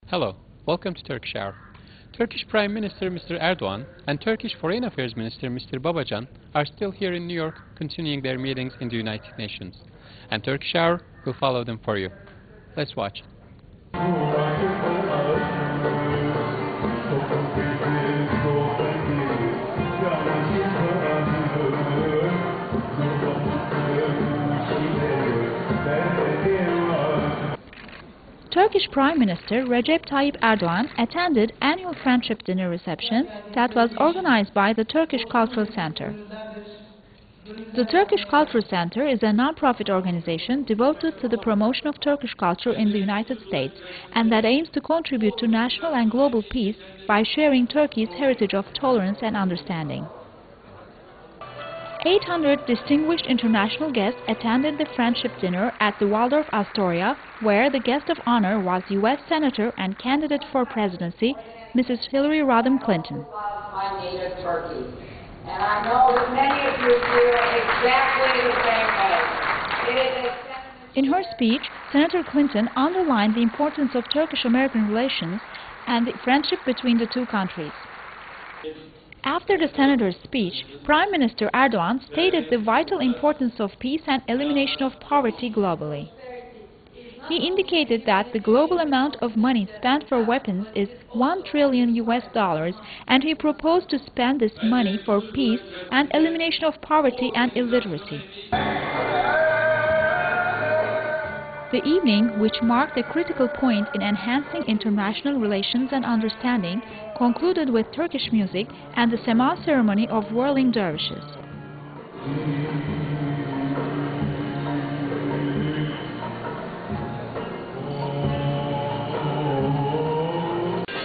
Hello, welcome to Turkish Hour. Turkish Prime Minister Mr. Erdogan and Turkish Foreign Affairs Minister Mr. Babacan are still here in New York continuing their meetings in the United Nations. And Turkish Hour will follow them for you. Let's watch. Turkish Prime Minister Recep Tayyip Erdogan attended annual friendship dinner reception that was organized by the Turkish Cultural Center. The Turkish Cultural Center is a non-profit organization devoted to the promotion of Turkish culture in the United States and that aims to contribute to national and global peace by sharing Turkey's heritage of tolerance and understanding. 800 distinguished international guests attended the friendship dinner at the Waldorf Astoria, where the guest of honor was U.S. Senator and candidate for presidency, Mrs. Hillary Rodham Clinton. My native Turkey, and I know that many of you feel exactly the same way. In her speech, Senator Clinton underlined the importance of Turkish-American relations and the friendship between the two countries. After the senator's speech, Prime Minister Erdogan stated the vital importance of peace and elimination of poverty globally. He indicated that the global amount of money spent for weapons is $1 trillion and he proposed to spend this money for peace and elimination of poverty and illiteracy. The evening, which marked a critical point in enhancing international relations and understanding, concluded with Turkish music and the Sema ceremony of whirling dervishes.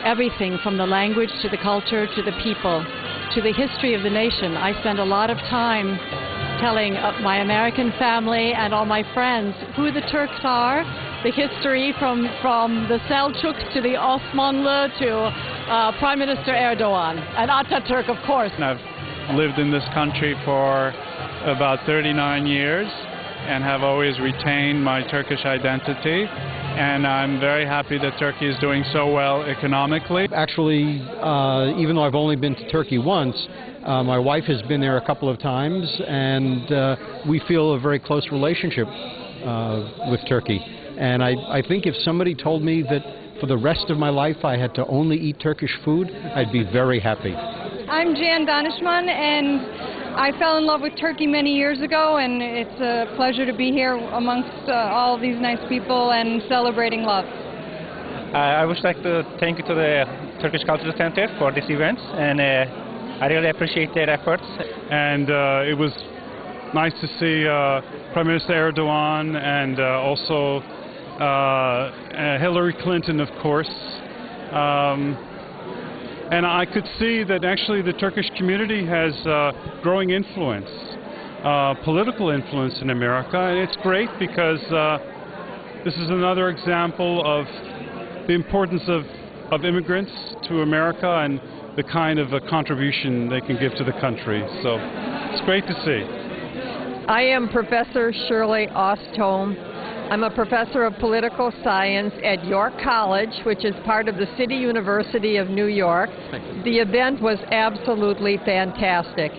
Everything from the language to the culture to the people to the history of the nation. I spend a lot of time telling my American family and all my friends who the Turks are, the history from the Selçuks to the Osmanlı to Prime Minister Erdogan and Atatürk, of course. I've lived in this country for about 39 years and have always retained my Turkish identity. And I'm very happy that Turkey is doing so well economically. Actually, even though I've only been to Turkey once, my wife has been there a couple of times, and we feel a very close relationship with Turkey. And I think if somebody told me that for the rest of my life I had to only eat Turkish food, I'd be very happy. I'm Jan Danishman, and I fell in love with Turkey many years ago, and it's a pleasure to be here amongst all these nice people and celebrating love. I would like to thank you to the Turkish Cultural Center for this event, and I really appreciate their efforts. And it was nice to see Prime Minister Erdogan and also Hillary Clinton, of course. And I could see that actually the Turkish community has growing influence, political influence in America, and it's great because this is another example of the importance of immigrants to America and the kind of a contribution they can give to the country. So it's great to see. I am Professor Shirley Ostholm. I'm a professor of political science at York College, which is part of the City University of New York. The event was absolutely fantastic.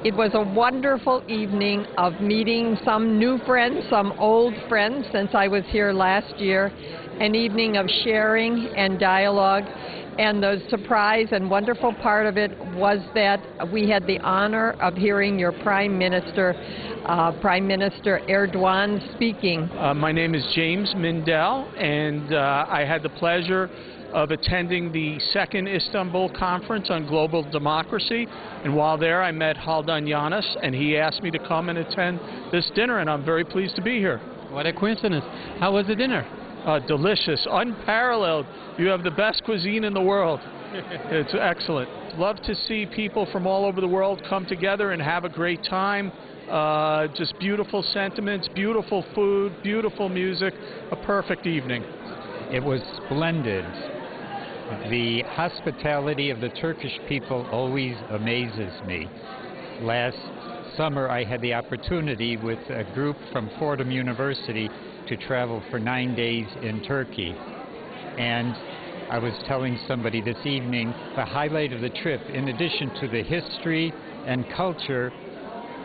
It was a wonderful evening of meeting some new friends, some old friends since I was here last year, an evening of sharing and dialogue. And the surprise and wonderful part of it was that we had the honor of hearing your Prime Minister Erdogan speaking. My name is James Mindell, and I had the pleasure of attending the second Istanbul Conference on Global Democracy. And while there, I met Haldan Yanis, and he asked me to come and attend this dinner, and I'm very pleased to be here. What a coincidence. How was the dinner? Delicious, unparalleled. You have the best cuisine in the world. It's excellent. Love to see people from all over the world come together and have a great time. Just beautiful sentiments, beautiful food, beautiful music, a perfect evening. It was splendid. The hospitality of the Turkish people always amazes me. Last summer I had the opportunity with a group from Fordham University to travel for 9 days in Turkey. And I was telling somebody this evening, the highlight of the trip, in addition to the history and culture,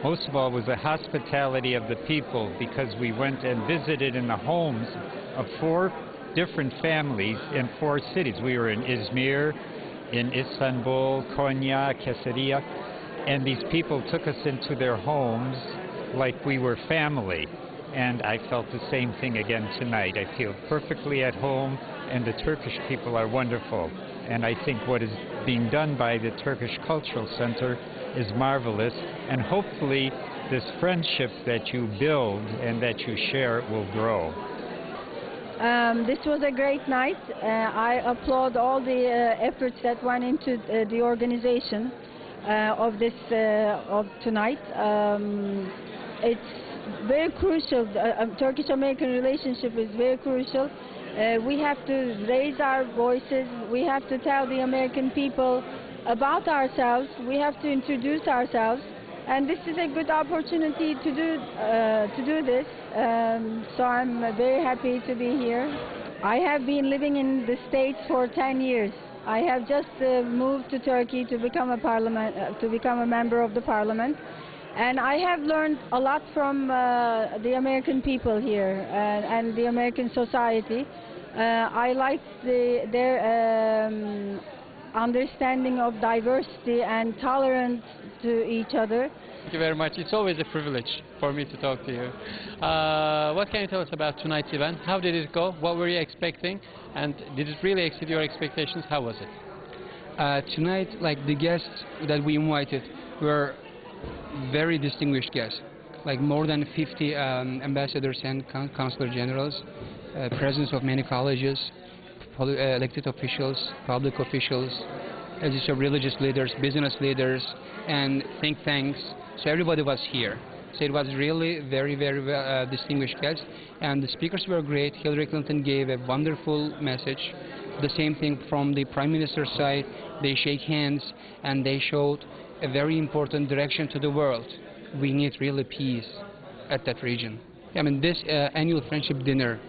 most of all was the hospitality of the people, because we went and visited in the homes of 4 different families in 4 cities. We were in Izmir, in Istanbul, Konya, Caesarea, and these people took us into their homes like we were family. And I felt the same thing again tonight. I feel perfectly at home, and the Turkish people are wonderful. And I think what is being done by the Turkish Cultural Center is marvelous, and hopefully this friendship that you build and that you share will grow. This was a great night. I applaud all the efforts that went into the organization of this of tonight. It's very crucial. Turkish-American relationship is very crucial. We have to raise our voices. We have to tell the American people about ourselves. We have to introduce ourselves, and this is a good opportunity to do this. So I'm very happy to be here. I have been living in the States for 10 years. I have just moved to Turkey to become a member of the parliament, and I have learned a lot from the American people here and the American society. I like their understanding of diversity and tolerance to each other. Thank you very much. It's always a privilege for me to talk to you. What can you tell us about tonight's event? How did it go? What were you expecting? And did it really exceed your expectations? How was it? Tonight, like the guests that we invited were very distinguished guests, like more than 50 ambassadors and consular generals, presence of many colleges, elected officials, public officials, as you said, religious leaders, business leaders, and think tanks. So everybody was here. So it was really very, very distinguished guests. And the speakers were great. Hillary Clinton gave a wonderful message. The same thing from the Prime Minister's side. They shake hands and they showed a very important direction to the world. We need really peace at that region. I mean, this annual friendship dinner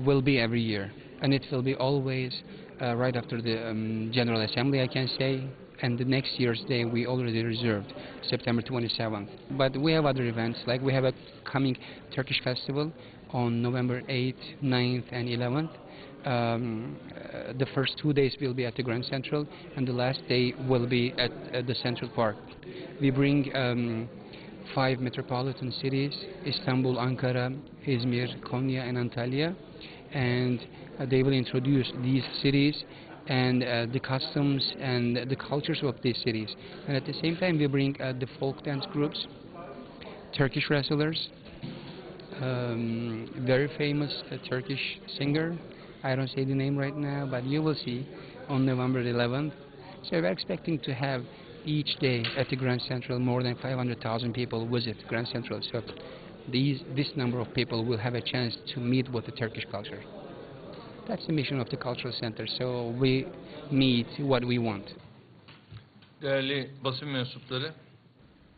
will be every year. And it will be always right after the General Assembly, I can say. And the next year's day we already reserved, September 27th. But we have other events, like we have a coming Turkish festival on November 8th, 9th, and 11th. The first 2 days will be at the Grand Central, and the last day will be at the Central Park. We bring 5 metropolitan cities, Istanbul, Ankara, Izmir, Konya, and Antalya. And they will introduce these cities and the customs and the cultures of these cities. And at the same time we bring the folk dance groups, Turkish wrestlers, very famous Turkish singer. I don't say the name right now, but you will see on November 11th. So we're expecting to have each day at the Grand Central more than 500,000 people visit Grand Central. So this number of people will have a chance to meet with the Turkish culture. That's the mission of the Cultural Center. So we meet what we want. Değerli basın mensupları,